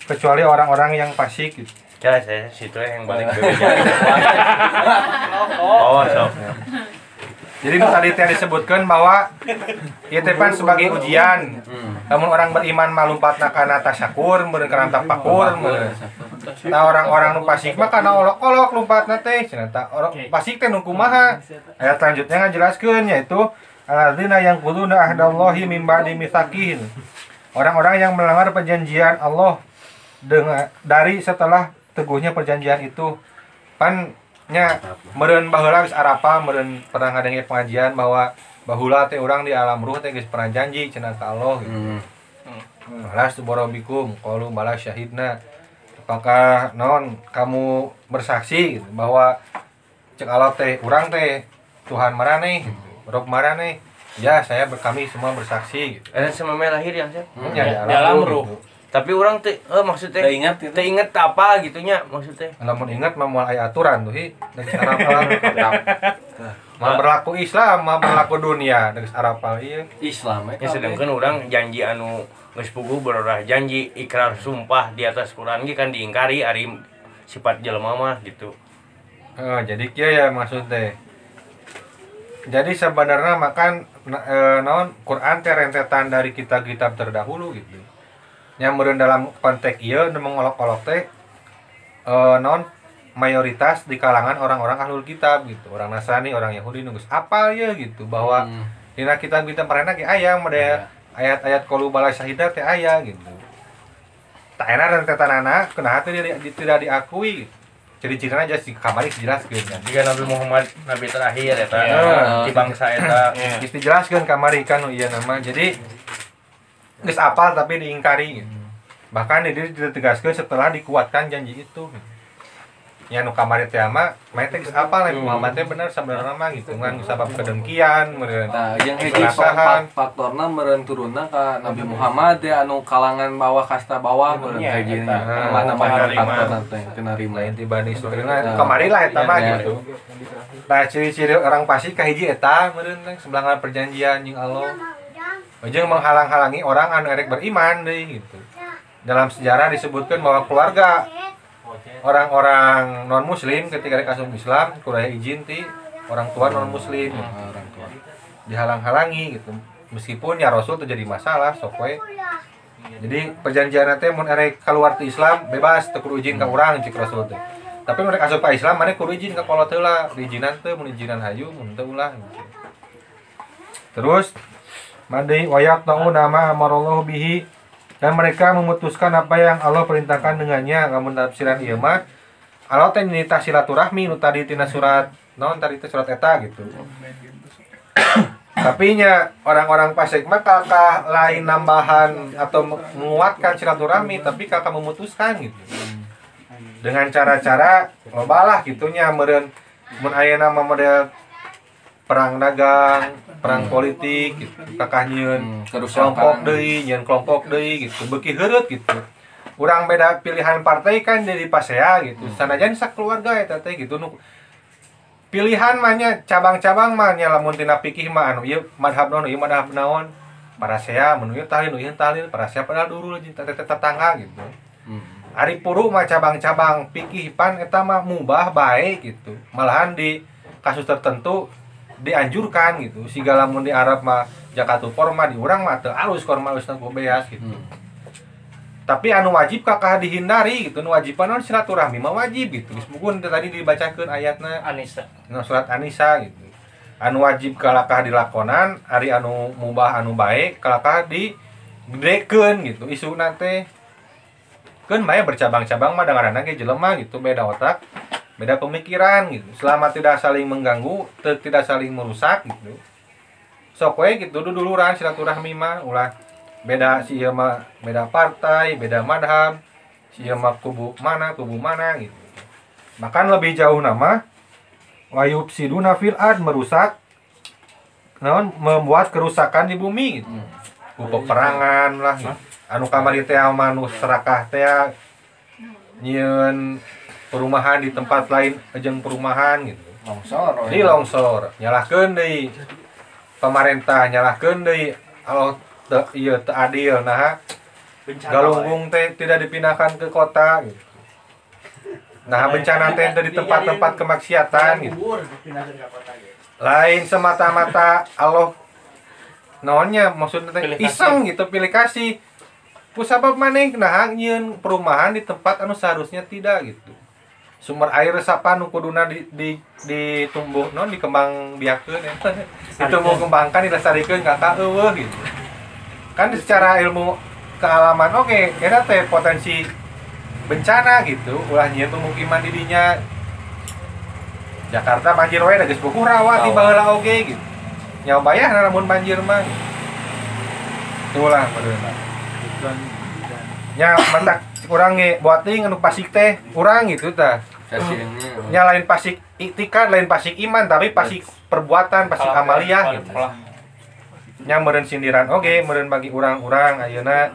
S2: kecuali orang-orang yang fasik gitu.
S7: Ya saya situ yang balik ke Oh, sok.
S2: Jadi tadi teh disebutkan bahwa ieu teh pan sebagai ujian. Namun orang beriman malumpatna kana tasyakur, meureun kana tafakur. Nah orang-orang nu fasik mah kana olok-olok lumpatna teh. Cenah ta orang fasik teh nu kumaha? Ayat selanjutnya ngajelaskeun yaitu alladzina yanquduna ahdallahi min ba'di mitsaqihi. Orang-orang yang melanggar perjanjian Allah dari setelah teguhnya perjanjian itu. Pan nya meureun baheula geus arapa, meureun pernah ngadengin pengajian bahwa baheula teh urang di alam ruh teh geus pernah janji cenah ka Allah gitu. Balas borobikum qalu bala syahidna. Apakah naon kamu bersaksi gitu, bahwa cek Allah teh urang teh Tuhan maraneh gitu. Rob maraneh. Ya, kami semua bersaksi gitu.
S7: Sama lahir yang saya.
S2: Ya,
S3: di alam ruh.
S2: gitu.
S7: Tapi orang maksudnya teu inget apa gitunya maksudnya.
S2: Lamun ingat mah moal aya aturan tuh hi, geus arapal. Mah berlaku Islam, mah berlaku dunia, geus arapal ieu.
S7: Islam ya sedangkan orang janji anu geus puguh berorah janji ikrar sumpah di atas Quran ge kan diingkari ari
S3: sifat jelema mah gitu.
S2: Jadi kieu ya maksudnya. Jadi sebenarnya makan naon Quran teh rentetan dari kitab-kitab terdahulu gitu. Yang meureun dalam konteks ieu mengolok-olok teh naon mayoritas di kalangan orang-orang ahlul kitab gitu. Orang Nasrani, orang Yahudi nunggus apal ya gitu bahwa dina kitab-kitab mereka ge aya mode ayat-ayat qalu bala syahidat teh aya gitu. Tak enak rentetanana kunaha teh tidak diakui. Ciri-cirina aja si kamari dijelaskeun kan.
S3: Jika Nabi Muhammad nabi terakhir eta di bangsa eta.
S2: Geus dijelaskeun kamari kan ieu nama. Jadi geus apal tapi diingkari gitu. Bahkan ditegaskeun setelah dikuatkan janji itu. Ya nu kamari teh mah main teh geus apal Nabi Muhammad teh bener sebenarnya mah gitu kan sabab kedengkian meureun.
S8: Nah, yang hiji faktorna meureun turunna ka Nabi Muhammad ya anu kalangan bawah kasta bawah meureun hiji nya. Mana faktorna teh kenarima
S2: Lain tibani soalna kamari lah eta mah gitu. Nah, ciri-ciri orang fasik ka hiji eta meureun teh sebelah perjanjian jeung Allah. Jeung menghalang-halangi orang anu erek beriman deui gitu. Dalam sejarah disebutkan bahwa keluarga orang-orang non muslim ketika mereka masuk Islam kurang izin ti orang tua non muslim orang tua dihalang-halangi gitu meskipun ya Rasul terjadi masalah sok we jadi perjanjian teh mun erek keluar ti Islam bebas teu kudu izin ka urang cik Rasul teh tapi mereka asup ka Islam mane kudu izin ka kolot heula diizinan teu mun izinan hayu mun teu ulah gitu. Terus mandi wayak tahu nama amarallahu bihi dan mereka memutuskan apa yang Allah perintahkan dengannya. Lamun tafsiran ieu mah Allah teh nita silaturahmi nu tadi tina surat naon tadi teh surat eta gitu. Tapi nya orang-orang fasik mah kakak lain nambahan atau menguatkan silaturahmi tapi kakak memutuskan gitu. Dengan cara-cara lobalah gitunya meureun mun aya nama model perang dagang, perang politik gitu. Kakak nyieun kelompok deui, nyieun kelompok deui gitu. Beuki heureut gitu. Urang beda pilihan partai kan jadi pasea gitu. Sanajan sakeluarga eta teh gitu nu pilihan mah nya cabang-cabang mah nya lamun tina fikih mah anu ieu madhab naon, ieu madhab naon. Parasea mun ieu tahlil, ieu tahlil, parasea padahal durul jeung tetangga gitu. Ari puru mah cabang-cabang fikih pan eta mah mubah bae gitu. Malahan di kasus tertentu dianjurkan gitu. Siga lamun di Arab mah jakatul korma di urang mah teu alus korma usna gobeas gitu. Tapi anu wajib kakak dihindari gitu. Nu wajiban naon silaturahmi mah wajib gitu. Geus mugun tadi dibacakeun ayatna
S3: An-Nisa.
S2: Nah, surat An-Nisa gitu. Anu wajib kalakah dilakonan, ari anu mubah anu bae kalakah digedekeun gitu. Isuna teh keun bae bercabang-cabang mah dangaranna ge jelema gitu, beda otak, beda pemikiran gitu. Selama tidak saling mengganggu, tidak saling merusak gitu. Sok we gitu duduluran silaturahmi mah ulah beda si ieu mah beda partai, beda madhab, si ieu mah kubu mana gitu. Bahkan lebih jauh nama wayub siduna fil ard merusak naon membuat kerusakan di bumi gitu. Peperangan lah gitu. Anu kamari teh manu serakah teh nyieun perumahan di tempat lain jeung perumahan gitu.
S8: longsor.
S2: Jadi longsor, nyalahkeun deui. Pemerintah nyalahkeun deui Allah ieu teu adil nah galunggung teh tidak dipindahkan ke kota gitu. Nah bencana teh di tempat-tempat kemaksiatan gitu. Lain semata-mata Allah naonnya maksudnya teh iseng gitu pilih kasih. Ku sabab maneh nah nyieun perumahan di tempat anu seharusnya tidak gitu. Sumber air resapan nu kuduna ditumbuh non dikembang biakeun eta. Ditumbuh kembangkan dilestarikeun kakak eueuh gitu. Kan secara ilmu kealaman oke, eta teh potensi bencana gitu, ulah nyieun pemukiman di dinya. Jakarta banjir we da geus buku rawa di baheula oge gitu. Nya bayah lamun banjir mah. Itulah beneran. Nya mentak urang ge boating anu pasik teh urang gitu tah. Nya lain pasik iktikad, lain pasik iman, tapi pasik perbuatan, pasik amaliyah gitu. Nya meureun sindiran oge, meureun bagi urang-urang ayeuna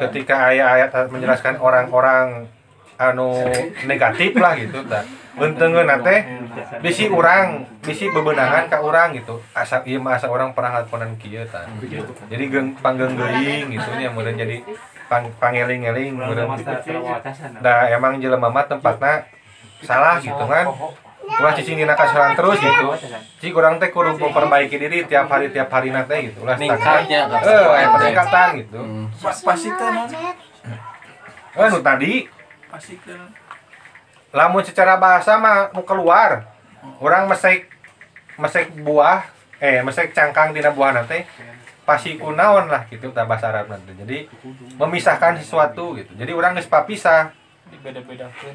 S2: ketika ayat-ayat menjelaskan orang-orang anu negatif lah gitu tah. bentengeun teh bisi urang, bisi bebenangan ka urang gitu. Asa ieu mah asa urang pernah lakonan kieu tah. Jadi panggeung-geuing gitu nya meureun jadi pangeling-eling meureun. Da emang jelema mah tempatna salah gitu kan. Ulah cicing dina kasalahan terus gitu. Cik urang teh kudu memperbaiki diri tiap hari teh gitu. Ulah
S8: Ningkatnya
S2: aya peningkatan gitu.
S8: Pasikeun.
S2: Nu tadi lamun secara bahasa mah nu keluar. Urang mesek buah, mesek cangkang dina buahna teh pasiku naon lah gitu tah bahasa Arabna teh. Jadi memisahkan sesuatu gitu. Jadi urang geus papisah.
S3: Beda-bedakeun.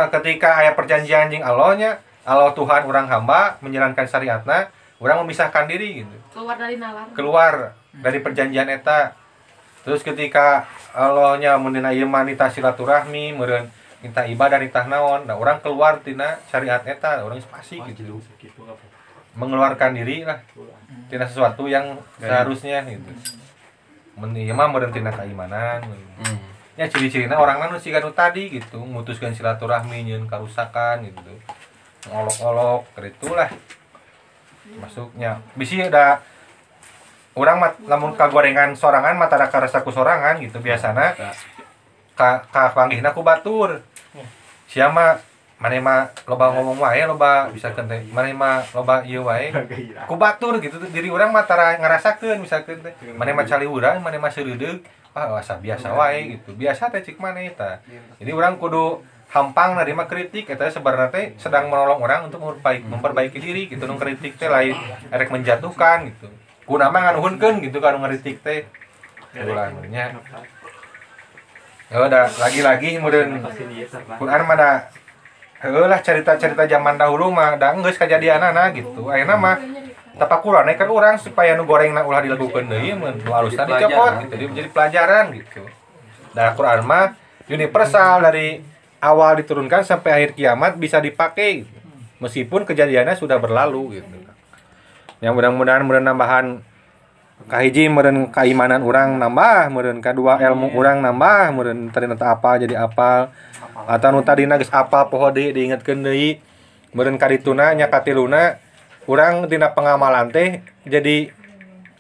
S2: Ketika aya perjanjian jeung Allah-nya, Allah Tuhan urang hamba menjalankan syariatna, urang memisahkan diri gitu. Keluar dari perjanjian eta. Terus ketika Allah-nya meunina ieu mah nita silaturahmi, meureun minta ibadah nitah naon, nah urang keluar tina syariat eta, urang fasik gitu. Mengeluarkan diri lah tina sesuatu yang seharusnya gitu. Mun ieu mah meureun tina keimanan. Ya ciri-cirina orangna nu siga nu tadi gitu, mutuskeun silaturahmi nyeun karusakan gitu. Ngolok-olok kitu lah. Masuknya bisi da urang mah lamun kagorengan sorangan mah tada karasa ku sorangan gitu biasana. Ka panggihna ku batur. Sia mah maneh mah loba ngomong wae loba bisa teh. Maneh mah loba ieu wae. Ku batur gitu diri urang mah tara ngarasakeun misalkeun teh. Maneh mah caliwurang, maneh mah seureudeg. Asa biasa wae gitu. Biasa teh cik maneh eta. Jadi urang kudu hampang nerima kritik eta sebenarnya teh sedang menolong orang untuk memperbaiki diri gitu. Nu kritik teh lain erek menjatuhkan gitu. Kuna mah nganuhunkeun gitu ka nu ngritik teh. Ulah nya. Ya udah lagi-lagi meureun Quran mah da heueuh lah cerita-cerita zaman dahulu mah da geus kajadianana gitu. Ayeuna mah tapakuran kan urang supaya nu gorengna ulah dilakukeun deui mun nu alusna dicopot gitu. Jadi pelajaran gitu. Da Quran mah universal dari awal diturunkan sampai akhir kiamat bisa dipakai gitu. Meskipun kejadiannya sudah berlalu gitu. Yang mudah-mudahan nambahan kahiji meureun keimanan urang nambah, meureun kadua ilmu urang nambah, meureun tadi nata apa jadi apal atau nu tadina geus apal poho deui diingetkeun deui. Meureun kadituna nya katiluna urang tina pengamalan teh jadi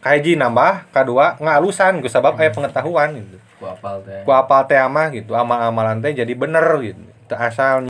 S2: kahiji nambah, kadua ngalusan ku sabab aya pengetahuan gitu. Ku apal teh mah gitu, amal-amalan teh jadi bener gitu. Teu asal